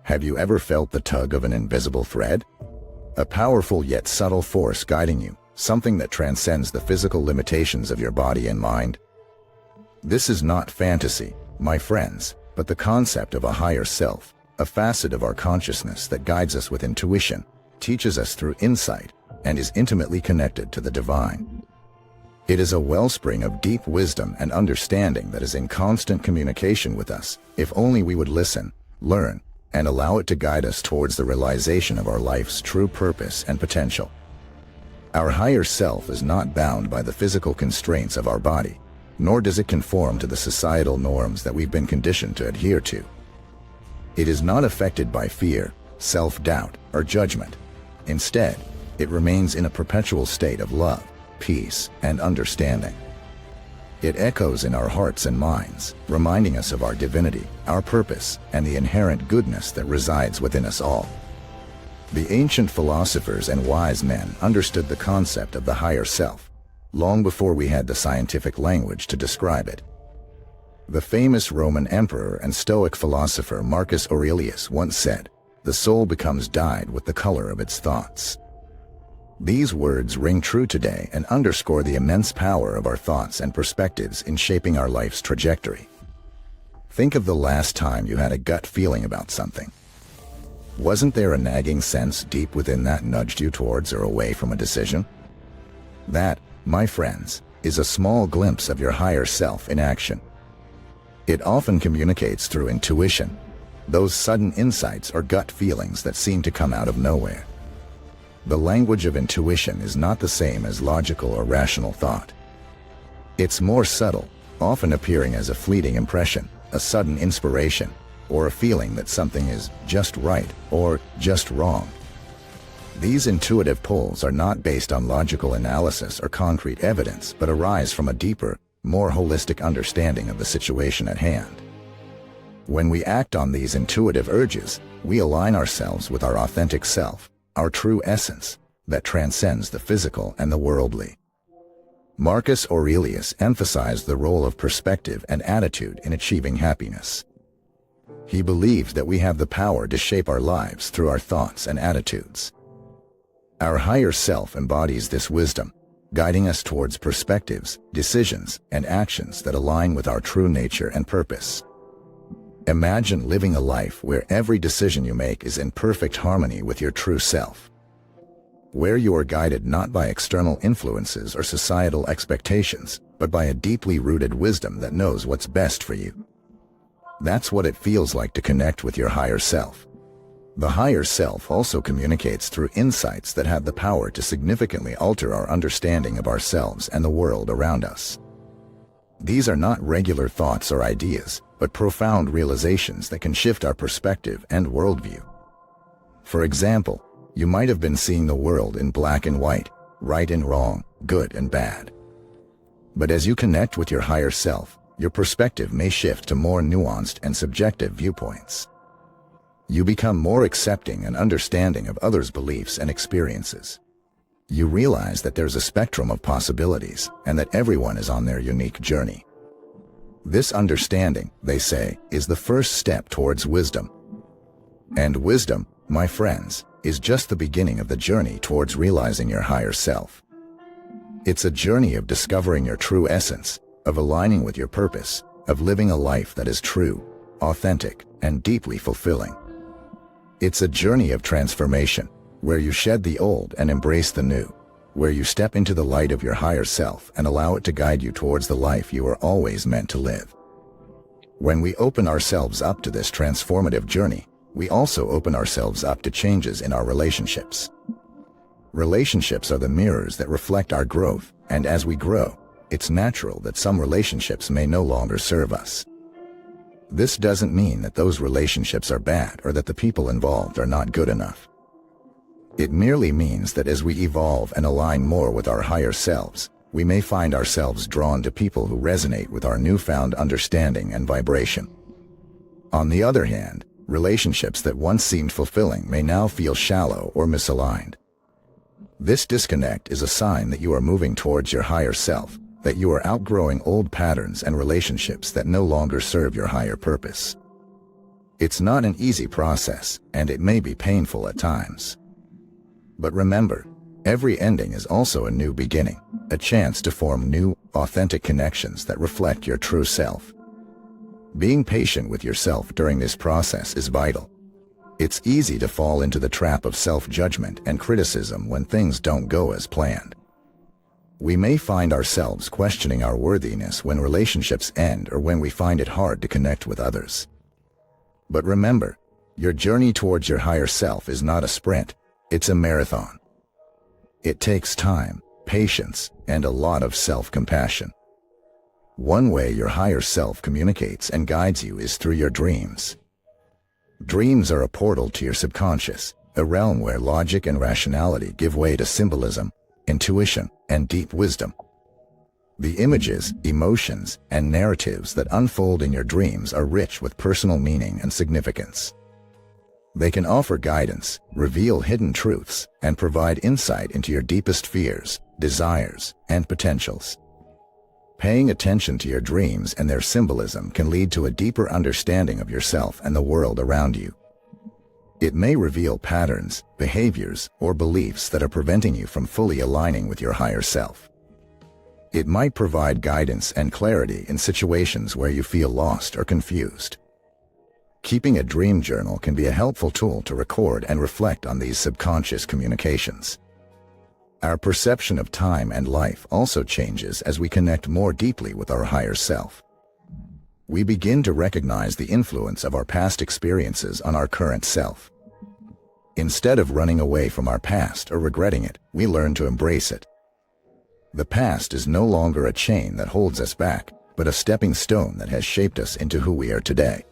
Have you ever felt the tug of an invisible thread? A powerful yet subtle force guiding you, something that transcends the physical limitations of your body and mind? This is not fantasy, my friends, but the concept of a higher self, a facet of our consciousness that guides us with intuition, teaches us through insight, and is intimately connected to the divine. It is a wellspring of deep wisdom and understanding that is in constant communication with us, if only we would listen, learn, and allow it to guide us towards the realization of our life's true purpose and potential. Our higher self is not bound by the physical constraints of our body, nor does it conform to the societal norms that we've been conditioned to adhere to. It is not affected by fear, self-doubt, or judgment. Instead, it remains in a perpetual state of love, peace, and understanding. It echoes in our hearts and minds, reminding us of our divinity, our purpose, and the inherent goodness that resides within us all. The ancient philosophers and wise men understood the concept of the higher self, long before we had the scientific language to describe it. The famous Roman emperor and Stoic philosopher Marcus Aurelius once said, "The soul becomes dyed with the color of its thoughts." These words ring true today and underscore the immense power of our thoughts and perspectives in shaping our life's trajectory. Think of the last time you had a gut feeling about something. Wasn't there a nagging sense deep within that nudged you towards or away from a decision? That, my friends, is a small glimpse of your higher self in action. It often communicates through intuition, those sudden insights or gut feelings that seem to come out of nowhere. The language of intuition is not the same as logical or rational thought. It's more subtle, often appearing as a fleeting impression, a sudden inspiration, or a feeling that something is just right or just wrong. These intuitive pulls are not based on logical analysis or concrete evidence, but arise from a deeper, more holistic understanding of the situation at hand. When we act on these intuitive urges, we align ourselves with our authentic self, our true essence, that transcends the physical and the worldly. Marcus Aurelius emphasized the role of perspective and attitude in achieving happiness. He believed that we have the power to shape our lives through our thoughts and attitudes. Our higher self embodies this wisdom, guiding us towards perspectives, decisions, and actions that align with our true nature and purpose. Imagine living a life where every decision you make is in perfect harmony with your true self. Where you are guided not by external influences or societal expectations, but by a deeply rooted wisdom that knows what's best for you. That's what it feels like to connect with your higher self. The higher self also communicates through insights that have the power to significantly alter our understanding of ourselves and the world around us. These are not regular thoughts or ideas, but profound realizations that can shift our perspective and worldview. For example, you might have been seeing the world in black and white, right and wrong, good and bad. But as you connect with your higher self, your perspective may shift to more nuanced and subjective viewpoints. You become more accepting and understanding of others' beliefs and experiences. You realize that there's a spectrum of possibilities and that everyone is on their unique journey. This understanding, they say, is the first step towards wisdom. And wisdom, my friends, is just the beginning of the journey towards realizing your higher self. It's a journey of discovering your true essence, of aligning with your purpose, of living a life that is true, authentic, and deeply fulfilling. It's a journey of transformation, where you shed the old and embrace the new, where you step into the light of your higher self and allow it to guide you towards the life you were always meant to live. When we open ourselves up to this transformative journey, we also open ourselves up to changes in our relationships. Relationships are the mirrors that reflect our growth, and as we grow, it's natural that some relationships may no longer serve us. This doesn't mean that those relationships are bad or that the people involved are not good enough. It merely means that as we evolve and align more with our higher selves, we may find ourselves drawn to people who resonate with our newfound understanding and vibration. On the other hand, relationships that once seemed fulfilling may now feel shallow or misaligned. This disconnect is a sign that you are moving towards your higher self, that you are outgrowing old patterns and relationships that no longer serve your higher purpose. It's not an easy process, and it may be painful at times. But remember, every ending is also a new beginning, a chance to form new, authentic connections that reflect your true self. Being patient with yourself during this process is vital. It's easy to fall into the trap of self-judgment and criticism when things don't go as planned. We may find ourselves questioning our worthiness when relationships end or when we find it hard to connect with others. But remember, your journey towards your higher self is not a sprint, it's a marathon. It takes time, patience, and a lot of self-compassion. One way your higher self communicates and guides you is through your dreams. Dreams are a portal to your subconscious, a realm where logic and rationality give way to symbolism, intuition, and deep wisdom. The images, emotions, and narratives that unfold in your dreams are rich with personal meaning and significance. They can offer guidance, reveal hidden truths, and provide insight into your deepest fears, desires, and potentials. Paying attention to your dreams and their symbolism can lead to a deeper understanding of yourself and the world around you. It may reveal patterns, behaviors, or beliefs that are preventing you from fully aligning with your higher self. It might provide guidance and clarity in situations where you feel lost or confused. Keeping a dream journal can be a helpful tool to record and reflect on these subconscious communications. Our perception of time and life also changes as we connect more deeply with our higher self. We begin to recognize the influence of our past experiences on our current self. Instead of running away from our past or regretting it, we learn to embrace it. The past is no longer a chain that holds us back, but a stepping stone that has shaped us into who we are today.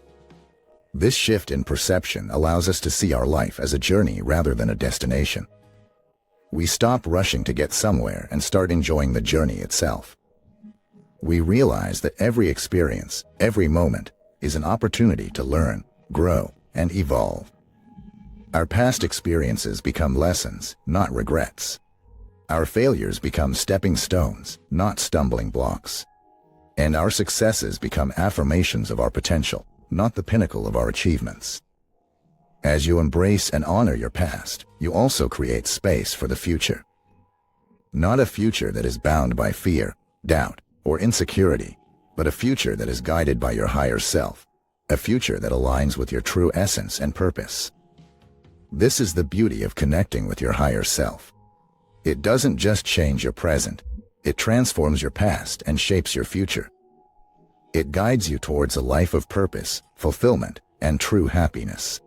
This shift in perception allows us to see our life as a journey rather than a destination. We stop rushing to get somewhere and start enjoying the journey itself. We realize that every experience, every moment, is an opportunity to learn, grow, and evolve. Our past experiences become lessons, not regrets. Our failures become stepping stones, not stumbling blocks. And our successes become affirmations of our potential, not the pinnacle of our achievements. As you embrace and honor your past, you also create space for the future. Not a future that is bound by fear, doubt, or insecurity, but a future that is guided by your higher self, a future that aligns with your true essence and purpose. This is the beauty of connecting with your higher self. It doesn't just change your present, it transforms your past and shapes your future. It guides you towards a life of purpose, fulfillment, and true happiness.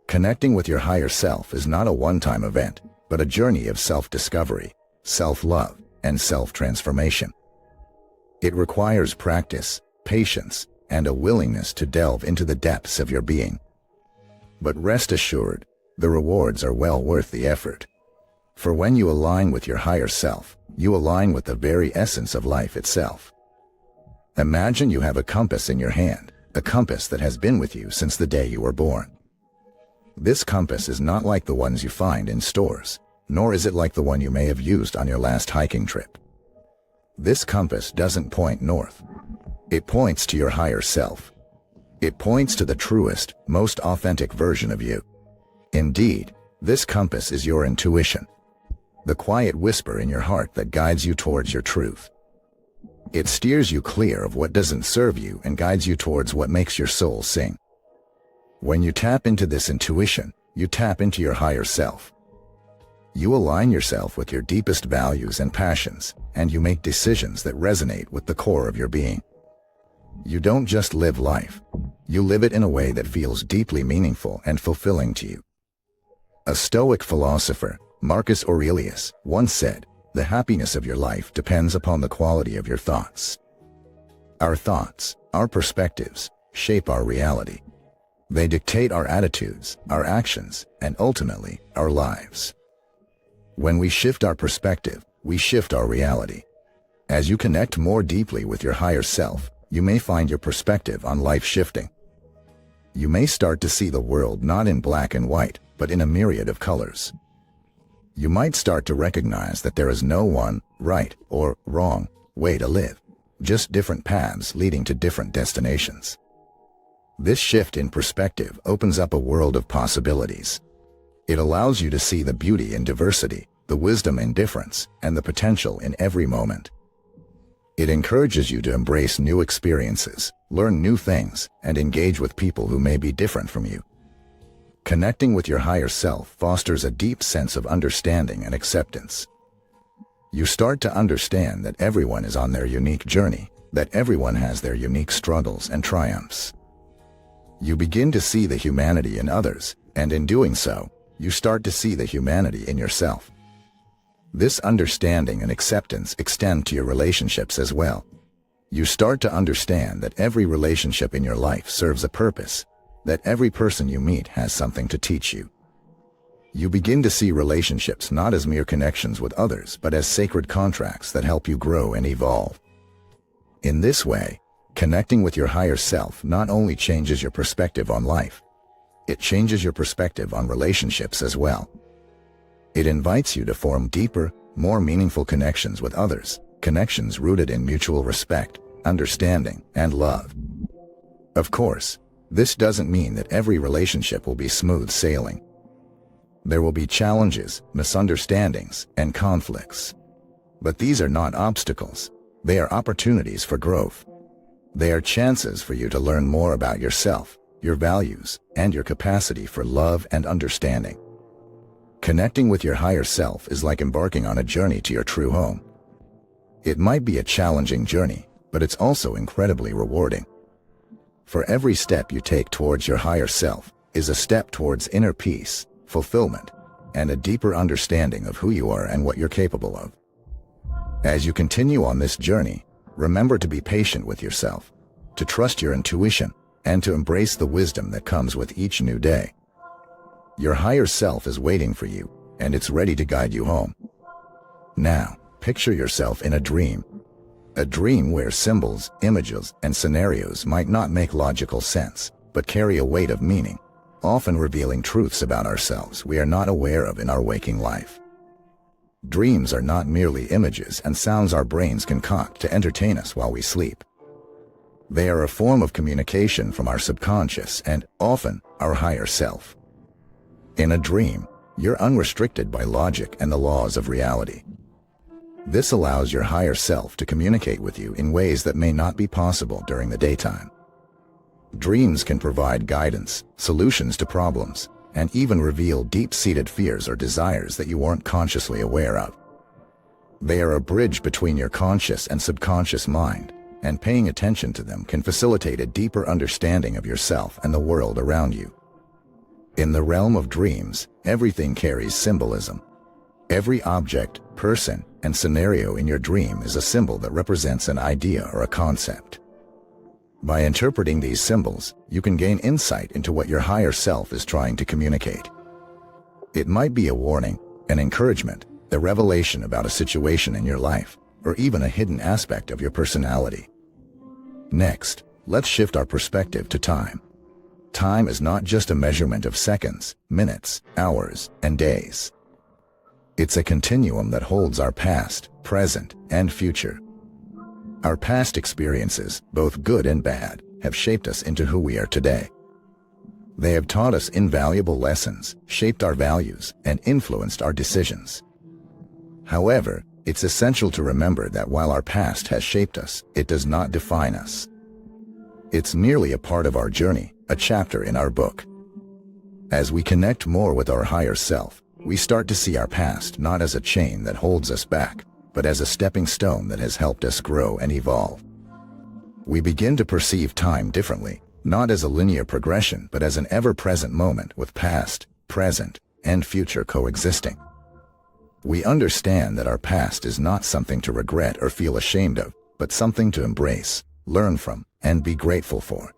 Connecting with your higher self is not a one-time event, but a journey of self-discovery, self-love, and self-transformation. It requires practice, patience, and a willingness to delve into the depths of your being. But rest assured, the rewards are well worth the effort. For when you align with your higher self, you align with the very essence of life itself. Imagine you have a compass in your hand, a compass that has been with you since the day you were born. This compass is not like the ones you find in stores, nor is it like the one you may have used on your last hiking trip. This compass doesn't point north. It points to your higher self. It points to the truest, most authentic version of you. Indeed, this compass is your intuition, the quiet whisper in your heart that guides you towards your truth. It steers you clear of what doesn't serve you and guides you towards what makes your soul sing. When you tap into this intuition, you tap into your higher self. You align yourself with your deepest values and passions, and you make decisions that resonate with the core of your being. You don't just live life, you live it in a way that feels deeply meaningful and fulfilling to you. A Stoic philosopher, Marcus Aurelius, once said, "The happiness of your life depends upon the quality of your thoughts." Our thoughts, our perspectives, shape our reality. They dictate our attitudes, our actions, and ultimately, our lives. When we shift our perspective, we shift our reality. As you connect more deeply with your higher self, you may find your perspective on life shifting. You may start to see the world not in black and white, but in a myriad of colors. You might start to recognize that there is no one right or wrong way to live, just different paths leading to different destinations. This shift in perspective opens up a world of possibilities. It allows you to see the beauty in diversity, the wisdom in difference, and the potential in every moment. It encourages you to embrace new experiences, learn new things, and engage with people who may be different from you. Connecting with your higher self fosters a deep sense of understanding and acceptance. You start to understand that everyone is on their unique journey, that everyone has their unique struggles and triumphs. You begin to see the humanity in others, and in doing so, you start to see the humanity in yourself. This understanding and acceptance extend to your relationships as well. You start to understand that every relationship in your life serves a purpose, that every person you meet has something to teach you. You begin to see relationships not as mere connections with others, but as sacred contracts that help you grow and evolve. In this way, connecting with your higher self not only changes your perspective on life, it changes your perspective on relationships as well. It invites you to form deeper, more meaningful connections with others, connections rooted in mutual respect, understanding, and love. Of course, this doesn't mean that every relationship will be smooth sailing. There will be challenges, misunderstandings, and conflicts. But these are not obstacles. They are opportunities for growth. They are chances for you to learn more about yourself, your values, and your capacity for love and understanding. Connecting with your higher self is like embarking on a journey to your true home. It might be a challenging journey, but it's also incredibly rewarding. For every step you take towards your higher self is a step towards inner peace, fulfillment, and a deeper understanding of who you are and what you're capable of. As you continue on this journey, remember to be patient with yourself, to trust your intuition, and to embrace the wisdom that comes with each new day. Your higher self is waiting for you, and it's ready to guide you home. Now, picture yourself in a dream where symbols, images, and scenarios might not make logical sense, but carry a weight of meaning, often revealing truths about ourselves we are not aware of in our waking life. Dreams are not merely images and sounds our brains concoct to entertain us while we sleep. They are a form of communication from our subconscious and, often, our higher self. In a dream, you're unrestricted by logic and the laws of reality. This allows your higher self to communicate with you in ways that may not be possible during the daytime. Dreams can provide guidance, solutions to problems, and even reveal deep-seated fears or desires that you weren't consciously aware of. They are a bridge between your conscious and subconscious mind, and paying attention to them can facilitate a deeper understanding of yourself and the world around you. In the realm of dreams, everything carries symbolism. Every object, person, and scenario in your dream is a symbol that represents an idea or a concept. By interpreting these symbols, you can gain insight into what your higher self is trying to communicate. It might be a warning, an encouragement, a revelation about a situation in your life, or even a hidden aspect of your personality. Next, let's shift our perspective to time. Time is not just a measurement of seconds, minutes, hours, and days. It's a continuum that holds our past, present, and future. Our past experiences, both good and bad, have shaped us into who we are today. They have taught us invaluable lessons, shaped our values, and influenced our decisions. However, it's essential to remember that while our past has shaped us, it does not define us. It's merely a part of our journey, a chapter in our book. As we connect more with our higher self, we start to see our past not as a chain that holds us back, but as a stepping stone that has helped us grow and evolve. We begin to perceive time differently, not as a linear progression, but as an ever-present moment with past, present, and future coexisting. We understand that our past is not something to regret or feel ashamed of, but something to embrace, learn from, and be grateful for.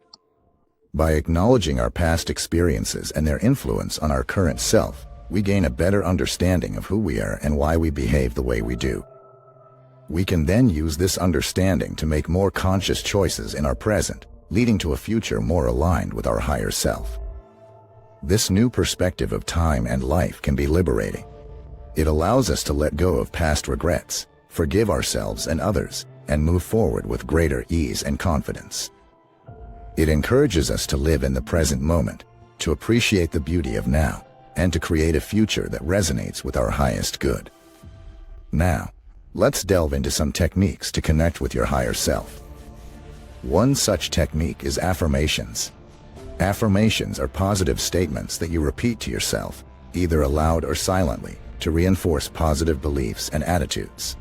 By acknowledging our past experiences and their influence on our current self, we gain a better understanding of who we are and why we behave the way we do. We can then use this understanding to make more conscious choices in our present, leading to a future more aligned with our higher self. This new perspective of time and life can be liberating. It allows us to let go of past regrets, forgive ourselves and others, and move forward with greater ease and confidence. It encourages us to live in the present moment, to appreciate the beauty of now, and to create a future that resonates with our highest good. Now, let's delve into some techniques to connect with your higher self. One such technique is affirmations. Affirmations are positive statements that you repeat to yourself, either aloud or silently, to reinforce positive beliefs and attitudes.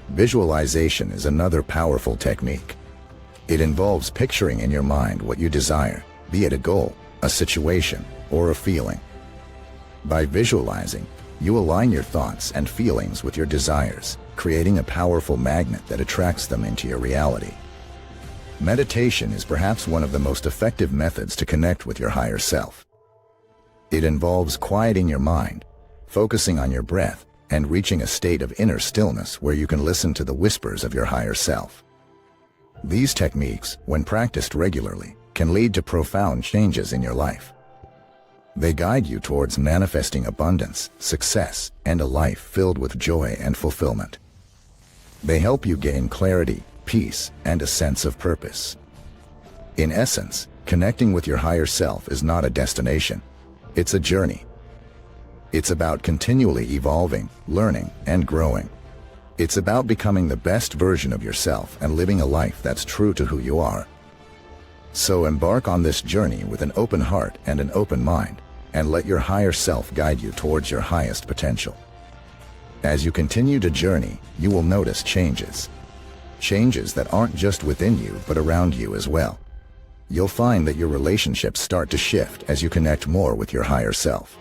Visualization is another powerful technique. It involves picturing in your mind what you desire, be it a goal, a situation, or a feeling. By visualizing, you align your thoughts and feelings with your desires, creating a powerful magnet that attracts them into your reality. Meditation is perhaps one of the most effective methods to connect with your higher self. It involves quieting your mind, focusing on your breath, and reaching a state of inner stillness where you can listen to the whispers of your higher self. These techniques, when practiced regularly, can lead to profound changes in your life. They guide you towards manifesting abundance, success, and a life filled with joy and fulfillment. They help you gain clarity, peace, and a sense of purpose. In essence, connecting with your higher self is not a destination. It's a journey. It's about continually evolving, learning, and growing. It's about becoming the best version of yourself and living a life that's true to who you are. So embark on this journey with an open heart and an open mind, and let your higher self guide you towards your highest potential. As you continue to journey, you will notice changes. Changes that aren't just within you but around you as well. You'll find that your relationships start to shift as you connect more with your higher self.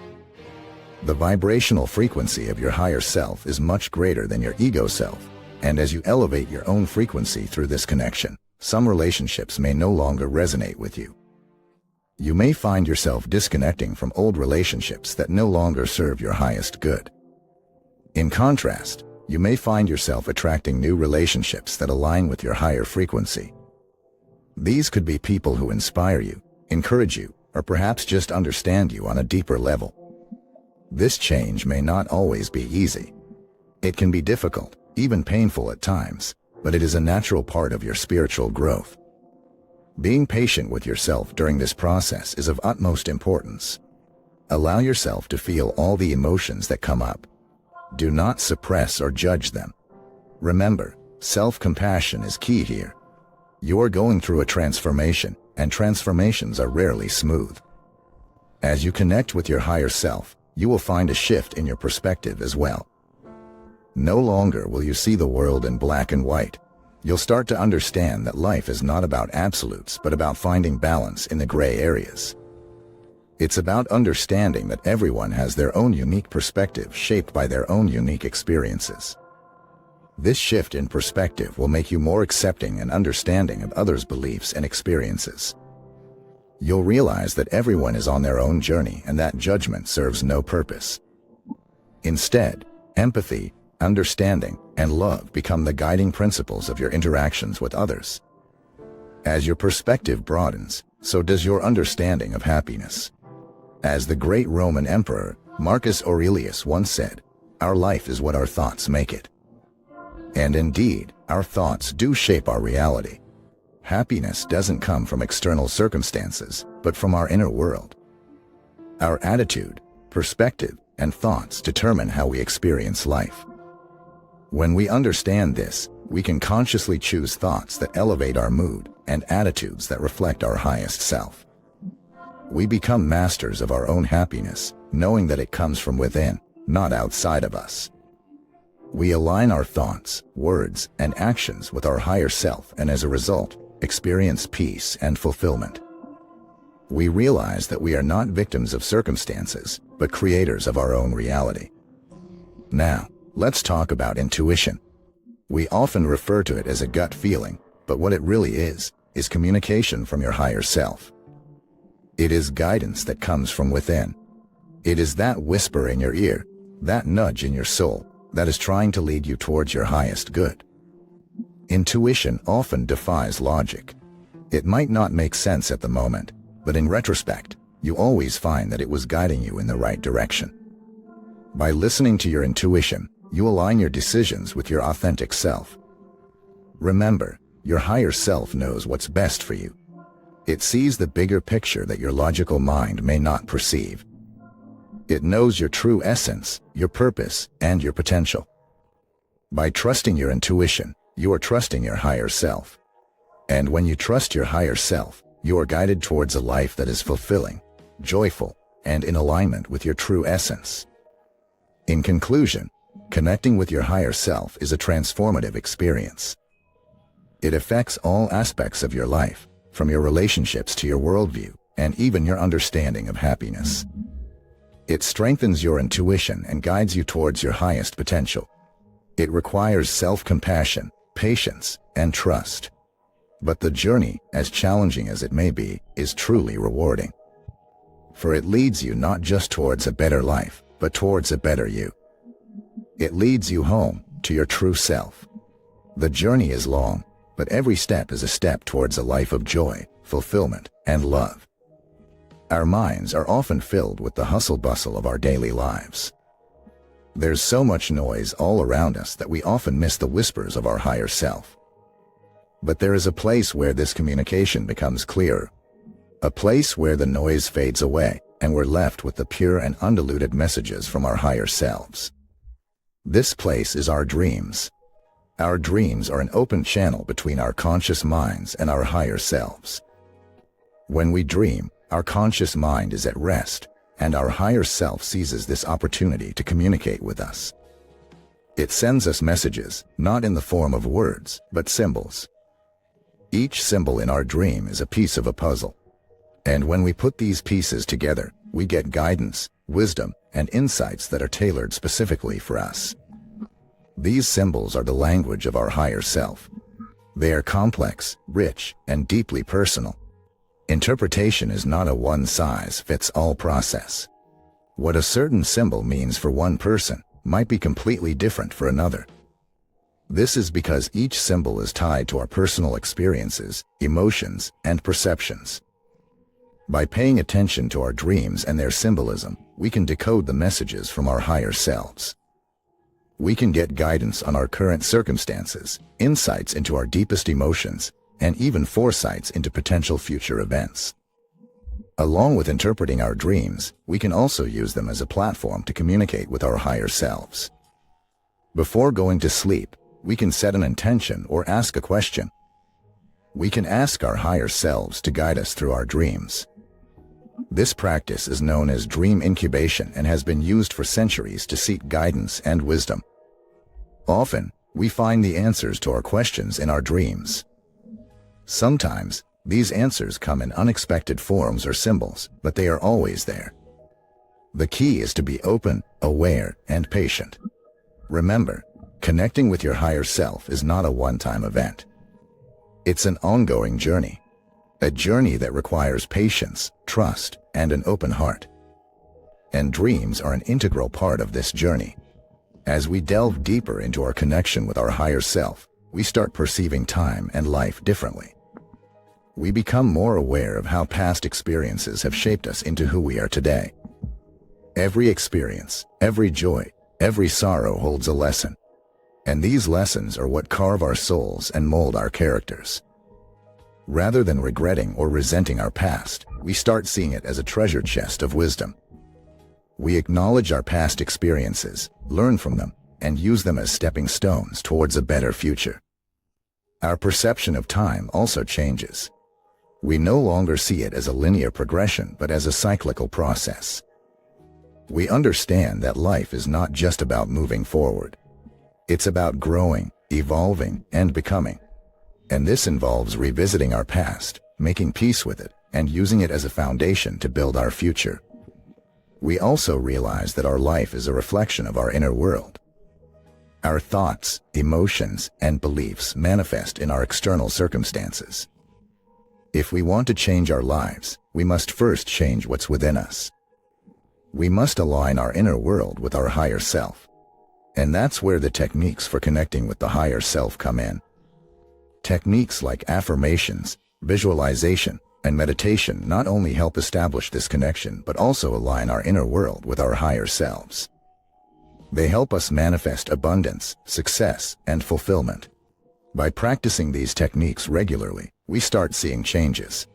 The vibrational frequency of your higher self is much greater than your ego self, and as you elevate your own frequency through this connection, some relationships may no longer resonate with you. You may find yourself disconnecting from old relationships that no longer serve your highest good. In contrast, you may find yourself attracting new relationships that align with your higher frequency. These could be people who inspire you, encourage you, or perhaps just understand you on a deeper level. This change may not always be easy. It can be difficult, even painful at times, but it is a natural part of your spiritual growth. Being patient with yourself during this process is of utmost importance. Allow yourself to feel all the emotions that come up. Do not suppress or judge them. Remember, self-compassion is key here. You are going through a transformation, and transformations are rarely smooth. As you connect with your higher self, you will find a shift in your perspective as well. No longer will you see the world in black and white. You'll start to understand that life is not about absolutes but about finding balance in the gray areas. It's about understanding that everyone has their own unique perspective shaped by their own unique experiences. This shift in perspective will make you more accepting and understanding of others' beliefs and experiences. You'll realize that everyone is on their own journey and that judgment serves no purpose. Instead, empathy, understanding, and love become the guiding principles of your interactions with others. As your perspective broadens, so does your understanding of happiness. As the great Roman emperor, Marcus Aurelius once said, "Our life is what our thoughts make it." And indeed, our thoughts do shape our reality. Happiness doesn't come from external circumstances, but from our inner world. Our attitude, perspective, and thoughts determine how we experience life. When we understand this, we can consciously choose thoughts that elevate our mood and attitudes that reflect our highest self. We become masters of our own happiness, knowing that it comes from within, not outside of us. We align our thoughts, words, and actions with our higher self, and as a result, experience peace and fulfillment. We realize that we are not victims of circumstances, but creators of our own reality. Now, let's talk about intuition. We often refer to it as a gut feeling, but what it really is communication from your higher self. It is guidance that comes from within. It is that whisper in your ear, that nudge in your soul, that is trying to lead you towards your highest good. Intuition often defies logic. It might not make sense at the moment, but in retrospect, you always find that it was guiding you in the right direction. By listening to your intuition, you align your decisions with your authentic self. Remember, your higher self knows what's best for you. It sees the bigger picture that your logical mind may not perceive. It knows your true essence, your purpose, and your potential. By trusting your intuition, you are trusting your higher self. And when you trust your higher self, you are guided towards a life that is fulfilling, joyful, and in alignment with your true essence. In conclusion, connecting with your higher self is a transformative experience. It affects all aspects of your life, from your relationships to your worldview, and even your understanding of happiness. It strengthens your intuition and guides you towards your highest potential. It requires self-compassion, patience, and trust. But the journey, as challenging as it may be, is truly rewarding. For it leads you not just towards a better life, but towards a better you. It leads you home, to your true self. The journey is long, but every step is a step towards a life of joy, fulfillment, and love. Our minds are often filled with the hustle-bustle of our daily lives. There's so much noise all around us that we often miss the whispers of our higher self. But there is a place where this communication becomes clearer. A place where the noise fades away, and we're left with the pure and undiluted messages from our higher selves. This place is our dreams. Our dreams are an open channel between our conscious minds and our higher selves. When we dream, our conscious mind is at rest, and our higher self seizes this opportunity to communicate with us. It sends us messages, not in the form of words, but symbols. Each symbol in our dream is a piece of a puzzle. And when we put these pieces together, we get guidance, wisdom, and insights that are tailored specifically for us. These symbols are the language of our higher self. They are complex, rich, and deeply personal. Interpretation is not a one-size-fits-all process. What a certain symbol means for one person might be completely different for another. This is because each symbol is tied to our personal experiences, emotions, and perceptions. By paying attention to our dreams and their symbolism, we can decode the messages from our higher selves. We can get guidance on our current circumstances, insights into our deepest emotions, and even foresights into potential future events. Along with interpreting our dreams, we can also use them as a platform to communicate with our higher selves. Before going to sleep, we can set an intention or ask a question. We can ask our higher selves to guide us through our dreams. This practice is known as dream incubation and has been used for centuries to seek guidance and wisdom. Often, we find the answers to our questions in our dreams. Sometimes, these answers come in unexpected forms or symbols, but they are always there. The key is to be open, aware, and patient. Remember, connecting with your higher self is not a one-time event. It's an ongoing journey. A journey that requires patience, trust, and an open heart. And dreams are an integral part of this journey. As we delve deeper into our connection with our higher self, we start perceiving time and life differently. We become more aware of how past experiences have shaped us into who we are today. Every experience, every joy, every sorrow holds a lesson. And these lessons are what carve our souls and mold our characters. Rather than regretting or resenting our past, we start seeing it as a treasure chest of wisdom. We acknowledge our past experiences, learn from them, and use them as stepping stones towards a better future. Our perception of time also changes. We no longer see it as a linear progression, but as a cyclical process. We understand that life is not just about moving forward. It's about growing, evolving, and becoming. And this involves revisiting our past, making peace with it, and using it as a foundation to build our future. We also realize that our life is a reflection of our inner world. Our thoughts, emotions, and beliefs manifest in our external circumstances. If we want to change our lives, we must first change what's within us. We must align our inner world with our higher self. And that's where the techniques for connecting with the higher self come in. Techniques like affirmations, visualization, and meditation not only help establish this connection, but also align our inner world with our higher selves. They help us manifest abundance, success, and fulfillment. By practicing these techniques regularly, we start seeing changes.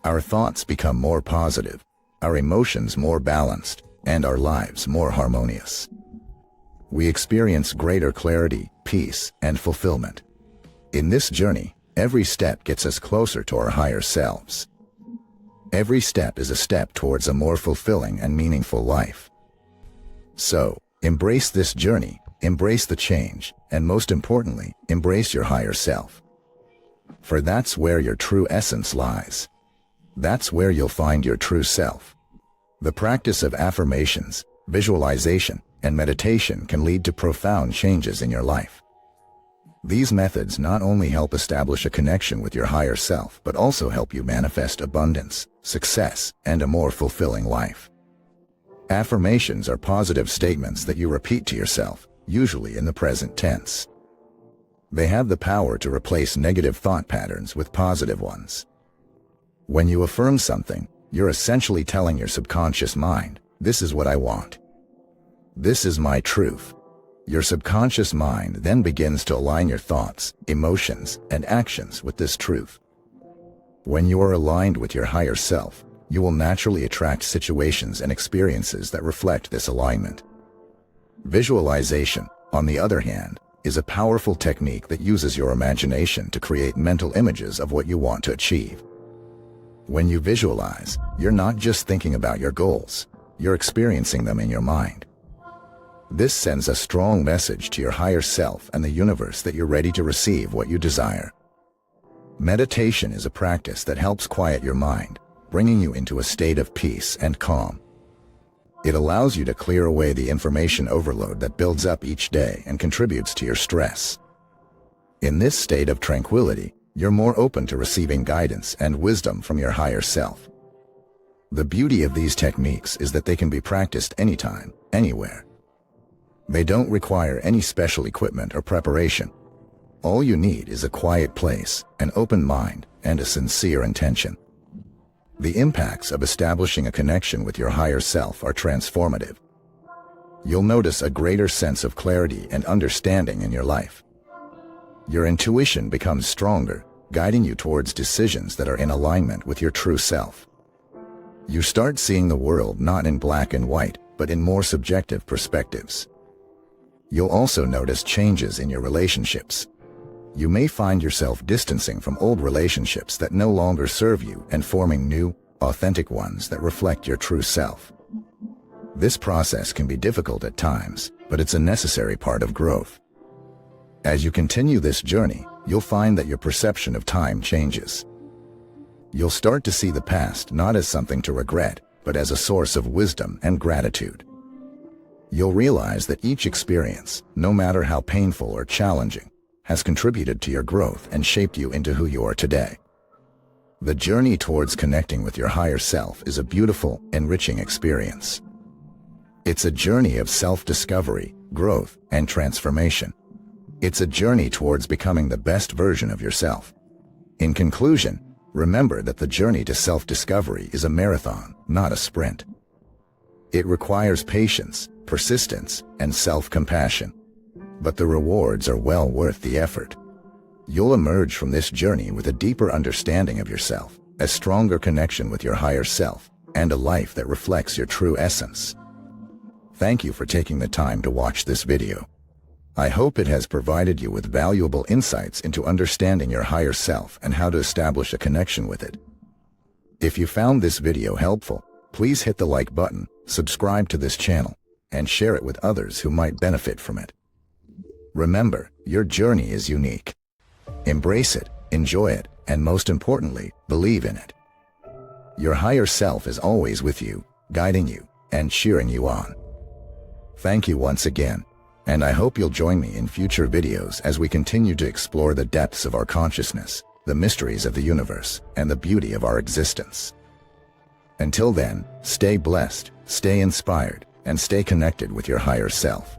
Our thoughts become more positive, our emotions more balanced, and our lives more harmonious. We experience greater clarity, peace, and fulfillment. In this journey, every step gets us closer to our higher selves. Every step is a step towards a more fulfilling and meaningful life. So, embrace this journey, embrace the change, and most importantly, embrace your higher self. For that's where your true essence lies. That's where you'll find your true self. The practice of affirmations, visualization, and meditation can lead to profound changes in your life. These methods not only help establish a connection with your higher self, but also help you manifest abundance, success, and a more fulfilling life. Affirmations are positive statements that you repeat to yourself, usually in the present tense. They have the power to replace negative thought patterns with positive ones. When you affirm something, you're essentially telling your subconscious mind, "This is what I want. This is my truth." Your subconscious mind then begins to align your thoughts, emotions, and actions with this truth. When you are aligned with your higher self, you will naturally attract situations and experiences that reflect this alignment. Visualization, on the other hand, is a powerful technique that uses your imagination to create mental images of what you want to achieve. When you visualize, you're not just thinking about your goals, you're experiencing them in your mind. This sends a strong message to your higher self and the universe that you're ready to receive what you desire. Meditation is a practice that helps quiet your mind, bringing you into a state of peace and calm. It allows you to clear away the information overload that builds up each day and contributes to your stress. In this state of tranquility, you're more open to receiving guidance and wisdom from your higher self. The beauty of these techniques is that they can be practiced anytime, anywhere. They don't require any special equipment or preparation. All you need is a quiet place, an open mind, and a sincere intention. The impacts of establishing a connection with your higher self are transformative. You'll notice a greater sense of clarity and understanding in your life. Your intuition becomes stronger, guiding you towards decisions that are in alignment with your true self. You start seeing the world not in black and white, but in more subjective perspectives. You'll also notice changes in your relationships. You may find yourself distancing from old relationships that no longer serve you and forming new, authentic ones that reflect your true self. This process can be difficult at times, but it's a necessary part of growth. As you continue this journey, you'll find that your perception of time changes. You'll start to see the past not as something to regret, but as a source of wisdom and gratitude. You'll realize that each experience, no matter how painful or challenging, has contributed to your growth and shaped you into who you are today. The journey towards connecting with your higher self is a beautiful, enriching experience. It's a journey of self-discovery, growth, and transformation. It's a journey towards becoming the best version of yourself. In conclusion, remember that the journey to self-discovery is a marathon, not a sprint. It requires patience, persistence, and self-compassion. But the rewards are well worth the effort. You'll emerge from this journey with a deeper understanding of yourself, a stronger connection with your higher self, and a life that reflects your true essence. Thank you for taking the time to watch this video. I hope it has provided you with valuable insights into understanding your higher self and how to establish a connection with it. If you found this video helpful, please hit the like button, subscribe to this channel, and share it with others who might benefit from it. Remember, your journey is unique. Embrace it, enjoy it, and most importantly, believe in it. Your higher self is always with you, guiding you, and cheering you on. Thank you once again, and I hope you'll join me in future videos as we continue to explore the depths of our consciousness, the mysteries of the universe, and the beauty of our existence. Until then, stay blessed, stay inspired, and stay connected with your higher self.